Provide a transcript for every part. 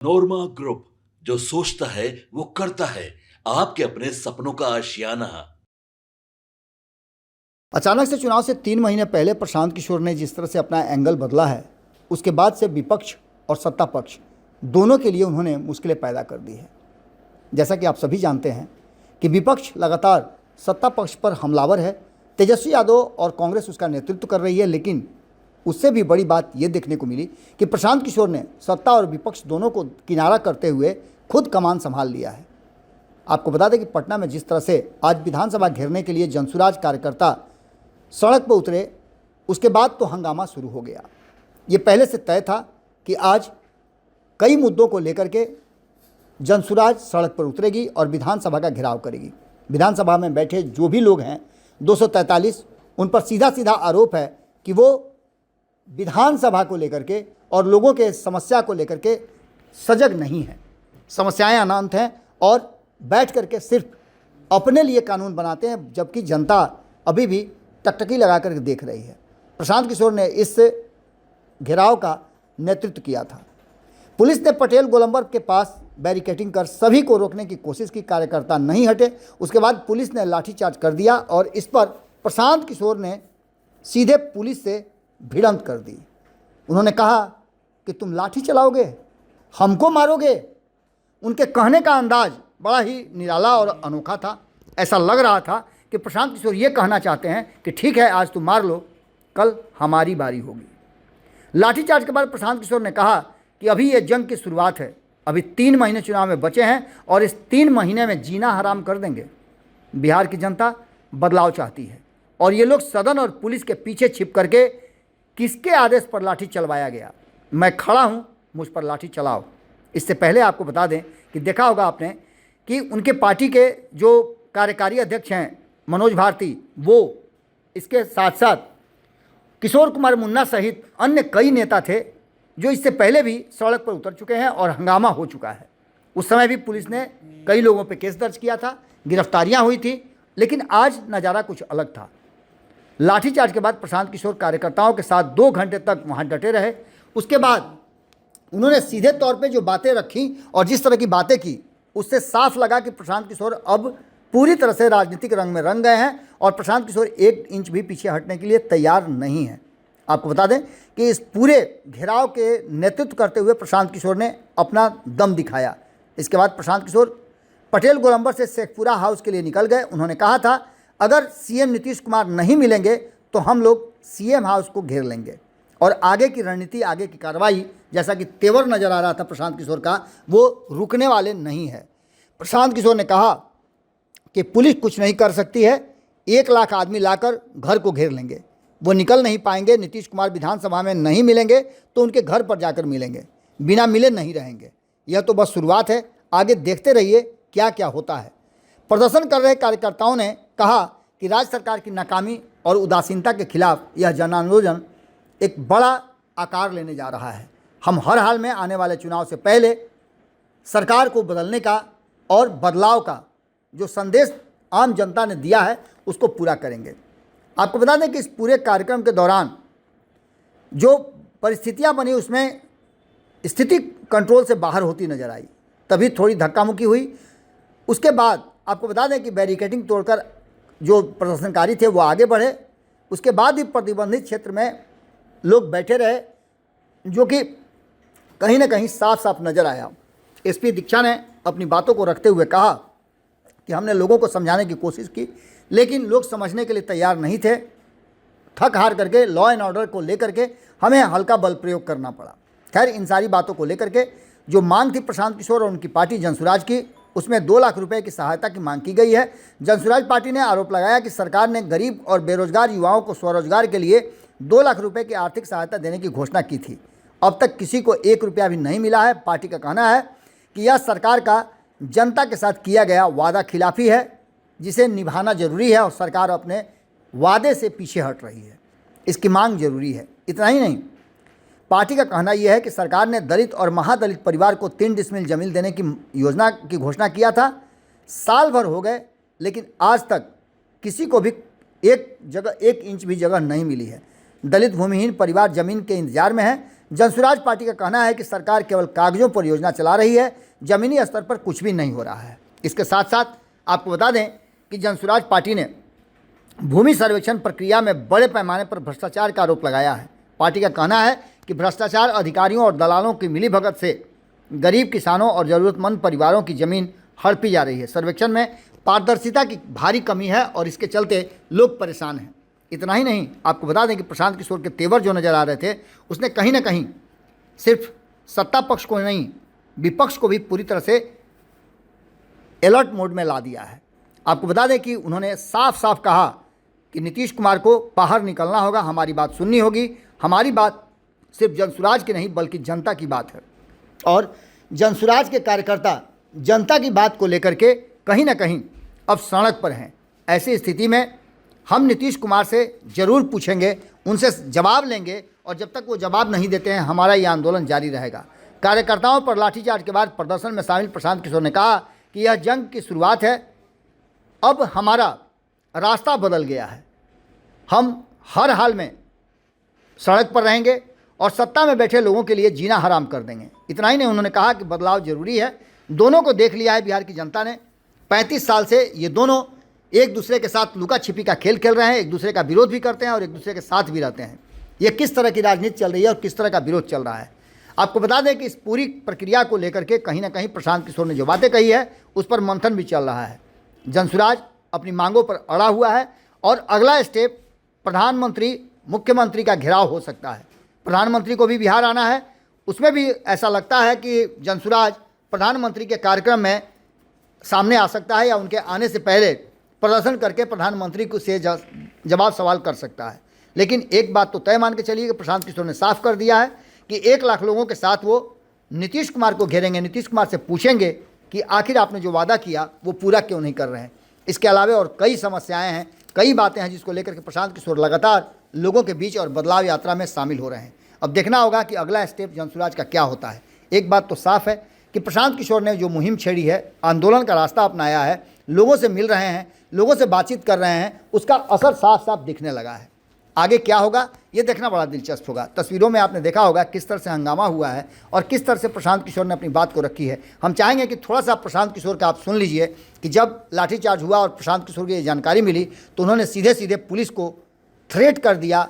नोरमा group, जो सोचता है वो करता है। आपके अपने सपनों का आशियाना। अचानक से चुनाव से 3 महीने पहले प्रशांत किशोर ने जिस तरह से अपना एंगल बदला है, उसके बाद से विपक्ष और सत्ता पक्ष दोनों के लिए उन्होंने मुश्किलें पैदा कर दी है। जैसा कि आप सभी जानते हैं कि विपक्ष लगातार सत्ता पक्ष पर हमलावर है। तेजस्वी यादव और कांग्रेस उसका नेतृत्व कर रही है, लेकिन उससे भी बड़ी बात ये देखने को मिली कि प्रशांत किशोर ने सत्ता और विपक्ष दोनों को किनारा करते हुए खुद कमान संभाल लिया है। आपको बता दें कि पटना में जिस तरह से आज विधानसभा घेरने के लिए जनसुराज कार्यकर्ता सड़क पर उतरे, उसके बाद तो हंगामा शुरू हो गया। ये पहले से तय था कि आज कई मुद्दों को लेकर के जनसुराज सड़क पर उतरेगी और विधानसभा का घेराव करेगी। विधानसभा में बैठे जो भी लोग हैं 243, उन पर सीधा सीधा आरोप है कि वो विधानसभा को लेकर के और लोगों के समस्या को लेकर के सजग नहीं हैं। समस्याएं अनंत हैं और बैठ करके सिर्फ अपने लिए कानून बनाते हैं, जबकि जनता अभी भी टकटकी लगा कर देख रही है। प्रशांत किशोर ने इस घेराव का नेतृत्व किया था। पुलिस ने पटेल गोलंबर के पास बैरिकेडिंग कर सभी को रोकने की कोशिश की, कार्यकर्ता नहीं हटे। उसके बाद पुलिस ने लाठीचार्ज कर दिया और इस पर प्रशांत किशोर ने सीधे पुलिस से भिड़ंत कर दी। उन्होंने कहा कि तुम लाठी चलाओगे, हमको मारोगे। उनके कहने का अंदाज बड़ा ही निराला और अनोखा था। ऐसा लग रहा था कि प्रशांत किशोर ये कहना चाहते हैं कि ठीक है, आज तुम मार लो, कल हमारी बारी होगी। लाठीचार्ज के बाद प्रशांत किशोर ने कहा कि अभी ये जंग की शुरुआत है, अभी 3 महीने चुनाव में बचे हैं और इस 3 महीने में जीना हराम कर देंगे। बिहार की जनता बदलाव चाहती है और ये लोग सदन और पुलिस के पीछे छिप करके किसके आदेश पर लाठी चलवाया गया, मैं खड़ा हूँ, मुझ पर लाठी चलाओ। इससे पहले आपको बता दें कि देखा होगा आपने कि उनके पार्टी के जो कार्यकारी अध्यक्ष हैं मनोज भारती, वो इसके साथ साथ किशोर कुमार मुन्ना सहित अन्य कई नेता थे जो इससे पहले भी सड़क पर उतर चुके हैं और हंगामा हो चुका है। उस समय भी पुलिस ने कई लोगों पर केस दर्ज किया था, गिरफ्तारियां हुई थी, लेकिन आज नज़ारा कुछ अलग था। लाठीचार्ज के बाद प्रशांत किशोर कार्यकर्ताओं के साथ 2 घंटे तक वहां डटे रहे। उसके बाद उन्होंने सीधे तौर पे जो बातें रखी और जिस तरह की बातें की, उससे साफ लगा कि प्रशांत किशोर अब पूरी तरह से राजनीतिक रंग में रंग गए हैं और प्रशांत किशोर 1 इंच भी पीछे हटने के लिए तैयार नहीं हैं। आपको बता दें कि इस पूरे घेराव के नेतृत्व करते हुए प्रशांत किशोर ने अपना दम दिखाया। इसके बाद प्रशांत किशोर पटेल गोलंबर से शेखपुरा हाउस के लिए निकल गए। उन्होंने कहा था, अगर सीएम नीतीश कुमार नहीं मिलेंगे तो हम लोग सीएम हाउस को घेर लेंगे और आगे की रणनीति, आगे की कार्रवाई, जैसा कि तेवर नज़र आ रहा था प्रशांत किशोर का, वो रुकने वाले नहीं है। प्रशांत किशोर ने कहा कि पुलिस कुछ नहीं कर सकती है, 1 लाख आदमी लाकर घर को घेर लेंगे, वो निकल नहीं पाएंगे। नीतीश कुमार विधानसभा में नहीं मिलेंगे तो उनके घर पर जाकर मिलेंगे, बिना मिले नहीं रहेंगे। यह तो बस शुरुआत है, आगे देखते रहिए क्या क्या होता है। प्रदर्शन कर रहे कार्यकर्ताओं ने कहा कि राज्य सरकार की नाकामी और उदासीनता के खिलाफ यह जन आंदोलन एक बड़ा आकार लेने जा रहा है। हम हर हाल में आने वाले चुनाव से पहले सरकार को बदलने का और बदलाव का जो संदेश आम जनता ने दिया है उसको पूरा करेंगे। आपको बता दें कि इस पूरे कार्यक्रम के दौरान जो परिस्थितियां बनी, उसमें स्थिति कंट्रोल से बाहर होती नजर आई, तभी थोड़ी धक्का मुक्की हुई। उसके बाद आपको बता दें कि बैरिकेडिंग तोड़कर जो प्रदर्शनकारी थे वो आगे बढ़े। उसके बाद भी प्रतिबंधित क्षेत्र में लोग बैठे रहे, जो कि कहीं ना कहीं साफ साफ नज़र आया। एसपी दीक्षा ने अपनी बातों को रखते हुए कहा कि हमने लोगों को समझाने की कोशिश की, लेकिन लोग समझने के लिए तैयार नहीं थे। थक हार करके लॉ एंड ऑर्डर को लेकर के हमें हल्का बल प्रयोग करना पड़ा। खैर, इन सारी बातों को लेकर के जो मांग थी प्रशांत किशोर और उनकी पार्टी जनसुराज की, उसमें 2 लाख रुपए की सहायता की मांग की गई है। जनसुराज पार्टी ने आरोप लगाया कि सरकार ने गरीब और बेरोजगार युवाओं को स्वरोजगार के लिए 2 लाख रुपए की आर्थिक सहायता देने की घोषणा की थी। अब तक किसी को 1 रुपया भी नहीं मिला है। पार्टी का कहना है कि यह सरकार का जनता के साथ किया गया वादा खिलाफी है, जिसे निभाना जरूरी है और सरकार अपने वादे से पीछे हट रही है। इसकी मांग जरूरी है। इतना ही नहीं, पार्टी का कहना यह है कि सरकार ने दलित और महादलित परिवार को 3 डिसमिल जमीन देने की योजना की घोषणा किया था। साल भर हो गए, लेकिन आज तक किसी को भी 1 इंच भी जगह नहीं मिली है। दलित भूमिहीन परिवार जमीन के इंतजार में है, जनसुराज पार्टी का कहना है कि सरकार केवल कागजों पर योजना चला रही है, जमीनी स्तर पर कुछ भी नहीं हो रहा है। इसके साथ साथ आपको बता दें कि जनसुराज पार्टी ने भूमि सर्वेक्षण प्रक्रिया में बड़े पैमाने पर भ्रष्टाचार का आरोप लगाया है। पार्टी का कहना है कि भ्रष्टाचार अधिकारियों और दलालों की मिलीभगत से गरीब किसानों और ज़रूरतमंद परिवारों की ज़मीन हड़पी जा रही है। सर्वेक्षण में पारदर्शिता की भारी कमी है और इसके चलते लोग परेशान हैं। इतना ही नहीं, आपको बता दें कि प्रशांत किशोर के तेवर जो नज़र आ रहे थे, उसने कहीं ना कहीं सिर्फ सत्ता पक्ष को नहीं, विपक्ष को भी पूरी तरह से अलर्ट मोड में ला दिया है। आपको बता दें कि उन्होंने साफ साफ कहा कि नीतीश कुमार को बाहर निकलना होगा, हमारी बात सुननी होगी। हमारी बात सिर्फ जनसुराज की नहीं बल्कि जनता की बात है, और जनसुराज के कार्यकर्ता जनता की बात को लेकर के कहीं ना कहीं अब सड़क पर हैं। ऐसी स्थिति में हम नीतीश कुमार से ज़रूर पूछेंगे, उनसे जवाब लेंगे, और जब तक वो जवाब नहीं देते हैं हमारा ये आंदोलन जारी रहेगा। कार्यकर्ताओं पर लाठीचार्ज के बाद प्रदर्शन में शामिल प्रशांत किशोर ने कहा कि यह जंग की शुरुआत है, अब हमारा रास्ता बदल गया है, हम हर हाल में सड़क पर रहेंगे और सत्ता में बैठे लोगों के लिए जीना हराम कर देंगे। इतना ही नहीं, उन्होंने कहा कि बदलाव जरूरी है। दोनों को देख लिया है बिहार की जनता ने। 35 साल से ये दोनों एक दूसरे के साथ लुका छिपी का खेल खेल रहे हैं, एक दूसरे का विरोध भी करते हैं और एक दूसरे के साथ भी रहते हैं। ये किस तरह की राजनीति चल रही है और किस तरह का विरोध चल रहा है। आपको बता दें कि इस पूरी प्रक्रिया को लेकर के कहीं ना कहीं प्रशांत किशोर ने जो बातें कही है उस पर मंथन भी चल रहा है। जनसुराज अपनी मांगों पर अड़ा हुआ है और अगला स्टेप प्रधानमंत्री मुख्यमंत्री का घेराव हो सकता है। प्रधानमंत्री को भी बिहार आना है, उसमें भी ऐसा लगता है कि जनसुराज प्रधानमंत्री के कार्यक्रम में सामने आ सकता है या उनके आने से पहले प्रदर्शन करके प्रधानमंत्री को से जवाब सवाल कर सकता है। लेकिन एक बात तो तय मान के चलिए कि प्रशांत किशोर ने साफ कर दिया है कि 1 लाख लोगों के साथ वो नीतीश कुमार को घेरेंगे, नीतीश कुमार से पूछेंगे कि आखिर आपने जो वादा किया वो पूरा क्यों नहीं कर रहे हैं। इसके अलावा और कई समस्याएं हैं, कई बातें हैं जिसको लेकर के प्रशांत किशोर लगातार लोगों के बीच और बदलाव यात्रा में शामिल हो रहे हैं। अब देखना होगा कि अगला स्टेप जनसुराज का क्या होता है। एक बात तो साफ है कि प्रशांत किशोर ने जो मुहिम छेड़ी है, आंदोलन का रास्ता अपनाया है, लोगों से मिल रहे हैं, लोगों से बातचीत कर रहे हैं, उसका असर साफ साफ दिखने लगा है। आगे क्या होगा ये देखना बड़ा दिलचस्प होगा। तस्वीरों में आपने देखा होगा किस तरह से हंगामा हुआ है और किस तरह से प्रशांत किशोर ने अपनी बात को रखी है। हम चाहेंगे कि थोड़ा सा प्रशांत किशोर का आप सुन लीजिए कि जब लाठीचार्ज हुआ और प्रशांत किशोर की ये जानकारी मिली तो उन्होंने सीधे सीधे पुलिस को थ्रेट कर दिया,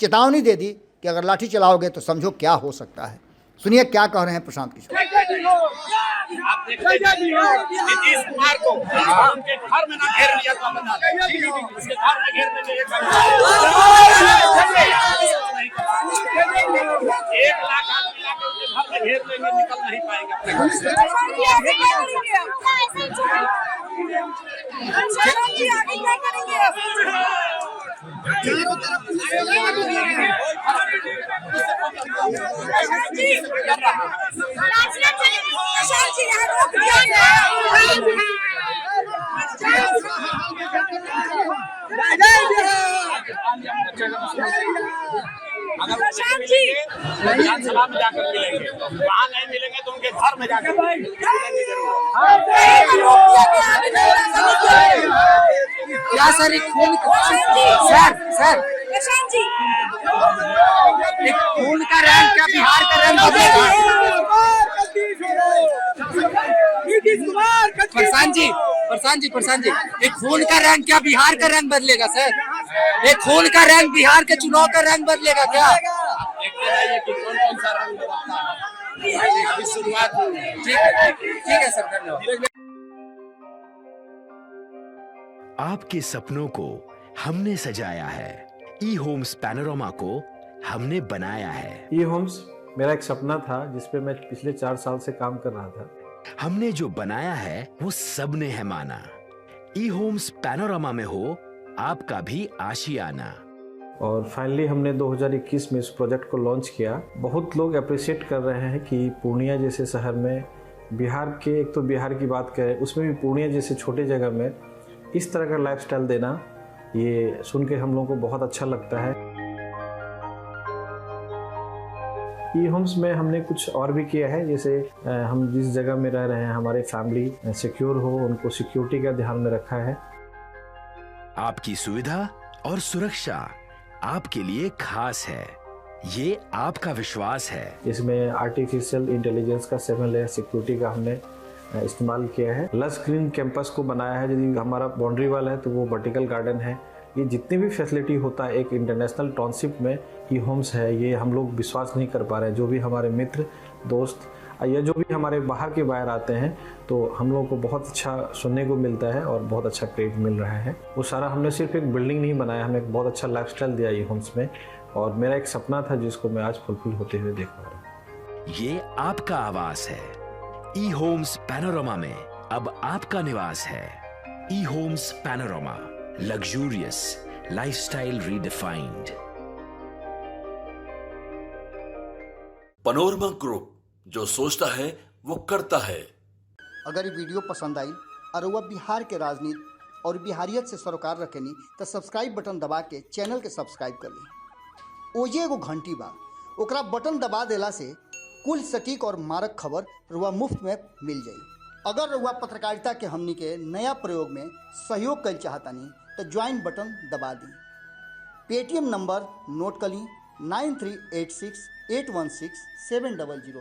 चेतावनी दे दी कि अगर लाठी चलाओगे तो समझो क्या हो सकता है। सुनिए क्या कह रहे हैं प्रशांत किशोर। आप देखते हैं नीतीश कुमार को उनके घर में ना घेर लिया तो उसके घर में घेरने में 1 लाख आदमी लाके उसके घर में घेर लेंगे, निकल नहीं पाएंगे अपने घर से। विधानसभा में जाकर मिलेंगे, वहाँ नहीं मिलेंगे तो उनके घर में जाकर क्या सर एक खून सर एक खून का रंग क्या बिहार का रंग बदलेगा? प्रशांत जी एक खून का रंग क्या बिहार का रंग बदलेगा सर? एक खून का रंग बिहार के चुनाव का रंग बदलेगा क्या? देखते रहिए कि कौन सा रंग बदलता है। अभी शुरुआत हुई है। ठीक है सर, धन्यवाद। आपके सपनों को हमने सजाया है, ई होम्स पैनोरामा को हमने बनाया है। ई होम्स मेरा एक सपना था जिस पे मैं पिछले 4 साल से काम कर रहा था। हमने जो बनाया है वो सबने है माना। ई होम्स पैनोरामा में हो आपका भी आशियाना। और फाइनली हमने 2021 में इस प्रोजेक्ट को लॉन्च किया। बहुत लोग अप्रिशिएट कर रहे हैं कि पूर्णिया जैसे शहर में बिहार के, एक तो बिहार की बात करें उसमें भी पूर्णिया जैसे छोटे जगह में इस तरह का लाइफस्टाइल देना, ये सुन के हम लोगों को बहुत अच्छा लगता है। ई होम्स में हमने कुछ और भी किया है, जैसे हम जिस जगह में रह रहे हैं हमारे फैमिली सिक्योर हो, उनको सिक्योरिटी का ध्यान में रखा है। आपकी सुविधा और सुरक्षा आपके लिए खास है। ये आपका विश्वास है। इसमें आर्टिफिशियल इंटेलिजेंस का 7 लेयर सिक्योरिटी का हमने इस्तेमाल किया है। लस ग्रीन कैंपस को बनाया है। यदि हमारा बाउंड्री वाल है तो वो वर्टिकल गार्डन है। ये जितनी भी फैसिलिटी होता है एक इंटरनेशनल टाउनशिप में ई होम्स है, ये हम लोग विश्वास नहीं कर पा रहे हैं। जो भी हमारे मित्र दोस्त या जो भी हमारे बाहर के बाहर आते हैं तो हम लोगों को बहुत अच्छा सुनने को मिलता है और बहुत अच्छा क्रेडिट मिल रहा है। वो सारा हमने सिर्फ एक बिल्डिंग नहीं बनाया, हमें एक बहुत अच्छा लाइफस्टाइल दिया ई होम्स में, और मेरा एक सपना था जिसको मैं आज फुलफिल होते हुए देख पा रहा हूँ। ये आपका आवास है। ई होम्स पैनोरामा में अब आपका निवास है। E homes Panorama, luxurious lifestyle redefined. Panorama group, जो सोचता है वो करता है। अगर ये वीडियो पसंद आई और वह बिहार के राजनीति और बिहारियत से सरोकार रखेनी तो सब्सक्राइब बटन दबा के चैनल के सब्सक्राइब कर ली। ओजे एगो घंटी बा, ओकरा बटन दबा देला से कुल सटीक और मारक खबर रुआ मुफ्त में मिल जाई। अगर रुआ पत्रकारिता के हमनी के नया प्रयोग में सहयोग कर चाहतानी तो ज्वाइन बटन दबा दी। पेटीएम नंबर नोट कर ली 9386 816 700।